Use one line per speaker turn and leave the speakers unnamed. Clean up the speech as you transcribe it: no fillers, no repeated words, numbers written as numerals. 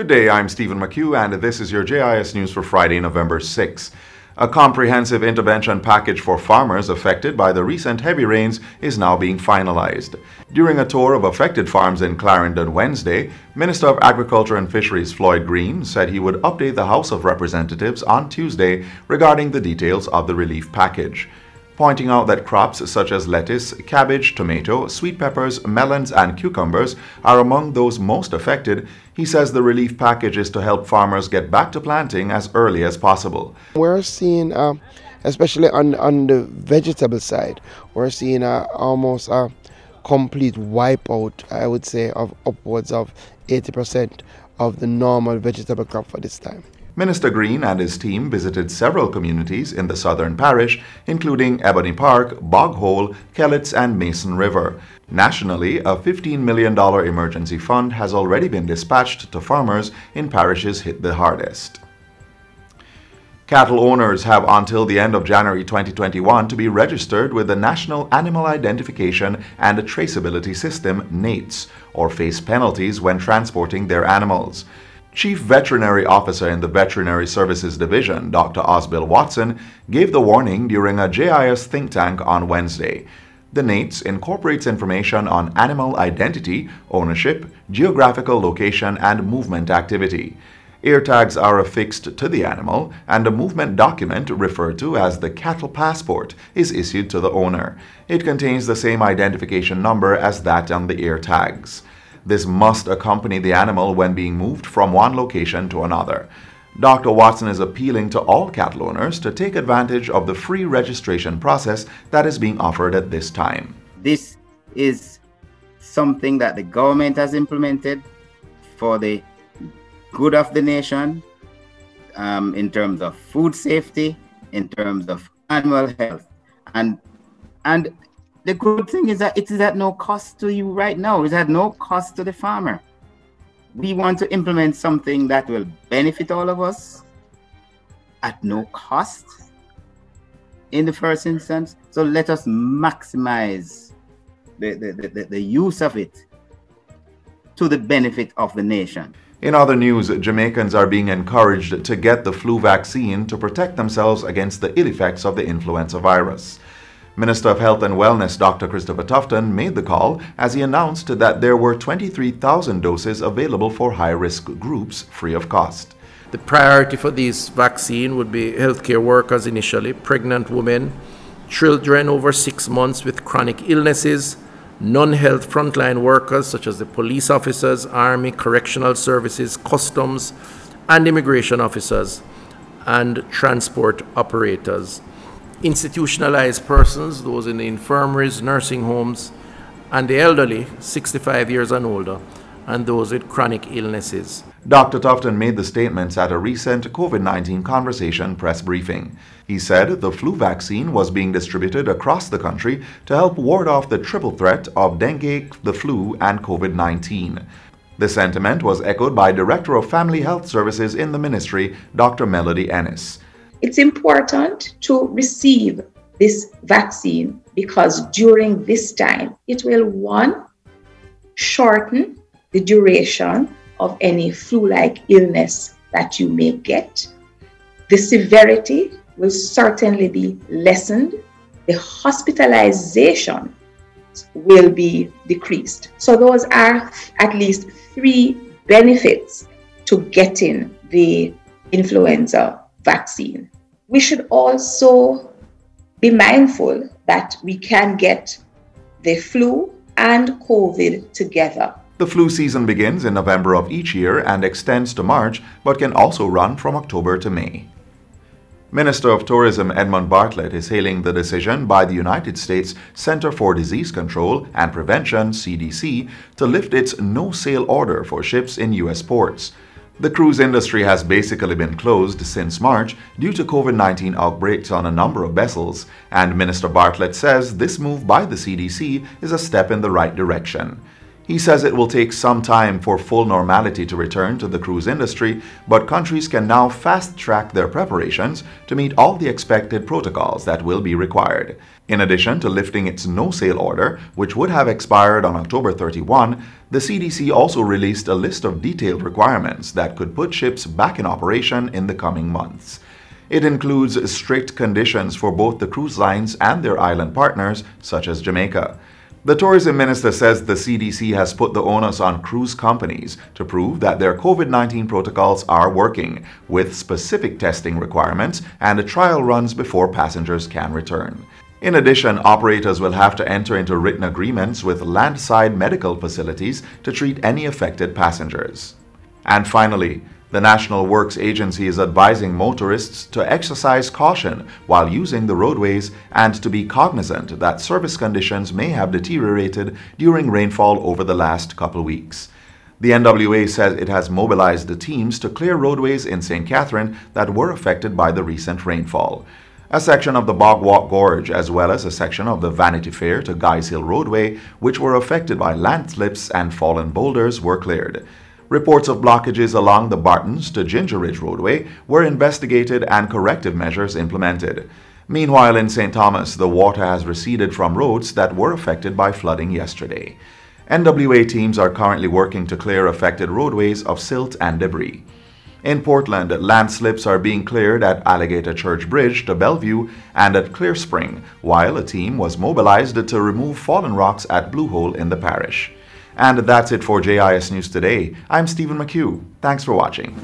Good day, I'm Stephen McHugh, and this is your JIS News for Friday, November 6. A comprehensive intervention package for farmers affected by the recent heavy rains is now being finalized. During a tour of affected farms in Clarendon Wednesday, Minister of Agriculture and Fisheries Floyd Green said he would update the House of Representatives on Tuesday regarding the details of the relief package, pointing out that crops such as lettuce, cabbage, tomato, sweet peppers, melons, and cucumbers are among those most affected. He says the relief package is to help farmers get back to planting as early as possible.
We're seeing, especially on the vegetable side, we're seeing almost a complete wipeout, I would say, of upwards of 80% of the normal vegetable crop for this time.
Minister Green and his team visited several communities in the southern parish, including Ebony Park, Bog Hole, Kellets, and Mason River. Nationally, a $15 million emergency fund has already been dispatched to farmers in parishes hit the hardest. Cattle owners have until the end of January 2021 to be registered with the National Animal Identification and Traceability System, NAITS, or face penalties when transporting their animals. Chief Veterinary Officer in the Veterinary Services Division, Dr. Osbill Watson, gave the warning during a JIS think tank on Wednesday. The NAITS incorporates information on animal identity, ownership, geographical location, and movement activity. Ear tags are affixed to the animal, and a movement document, referred to as the cattle passport, is issued to the owner. It contains the same identification number as that on the ear tags. This must accompany the animal when being moved from one location to another. Dr. Watson is appealing to all cattle owners to take advantage of the free registration process that is being offered at this time.
This is something that the government has implemented for the good of the nation, in terms of food safety, in terms of animal health. And the good thing is that it is at no cost to you right now. It's at no cost to the farmer. We want to implement something that will benefit all of us at no cost in the first instance. So let us maximize the use of it to the benefit of the nation.
In other news, Jamaicans are being encouraged to get the flu vaccine to protect themselves against the ill effects of the influenza virus. Minister of Health and Wellness Dr. Christopher Tufton made the call as he announced that there were 23,000 doses available for high-risk groups free of cost.
The priority for this vaccine would be healthcare workers initially, pregnant women, children over 6 months with chronic illnesses, non-health frontline workers such as the police officers, army, correctional services, customs, and immigration officers, and transport operators. Institutionalized persons, those in the infirmaries, nursing homes, and the elderly, 65 years and older, and those with chronic illnesses.
Dr. Tufton made the statements at a recent COVID-19 Conversation press briefing. He said the flu vaccine was being distributed across the country to help ward off the triple threat of dengue, the flu, and COVID-19. The sentiment was echoed by Director of Family Health Services in the ministry, Dr. Melody Ennis.
It's important to receive this vaccine because during this time, it will, one, shorten the duration of any flu-like illness that you may get. The severity will certainly be lessened. The hospitalization will be decreased. So those are at least 3 benefits to getting the influenza vaccine. We should also be mindful that we can get the flu and COVID together.
The flu season begins in November of each year and extends to March, but can also run from October to May. Minister of Tourism Edmund Bartlett is hailing the decision by the United States Center for Disease Control and Prevention, CDC, to lift its no-sail order for ships in U.S. ports. The cruise industry has basically been closed since March due to COVID-19 outbreaks on a number of vessels, and Minister Bartlett says this move by the CDC is a step in the right direction. He says it will take some time for full normality to return to the cruise industry, but countries can now fast-track their preparations to meet all the expected protocols that will be required. In addition to lifting its no-sail order, which would have expired on October 31, the CDC also released a list of detailed requirements that could put ships back in operation in the coming months. It includes strict conditions for both the cruise lines and their island partners, such as Jamaica. The tourism minister says the CDC has put the onus on cruise companies to prove that their COVID-19 protocols are working, with specific testing requirements and trial runs before passengers can return. In addition, operators will have to enter into written agreements with landside medical facilities to treat any affected passengers. And finally, the National Works Agency is advising motorists to exercise caution while using the roadways and to be cognizant that service conditions may have deteriorated during rainfall over the last couple weeks. The NWA says it has mobilized the teams to clear roadways in St. Catherine that were affected by the recent rainfall. A section of the Bog Walk Gorge, as well as a section of the Vanity Fair to Guys Hill Roadway, which were affected by landslips and fallen boulders, were cleared. Reports of blockages along the Bartons to Ginger Ridge Roadway were investigated and corrective measures implemented. Meanwhile, in St. Thomas, the water has receded from roads that were affected by flooding yesterday. NWA teams are currently working to clear affected roadways of silt and debris. In Portland, landslips are being cleared at Alligator Church Bridge to Bellevue and at Clear Spring, while a team was mobilized to remove fallen rocks at Blue Hole in the parish. And that's it for JIS News Today. I'm Stephen McHugh. Thanks for watching.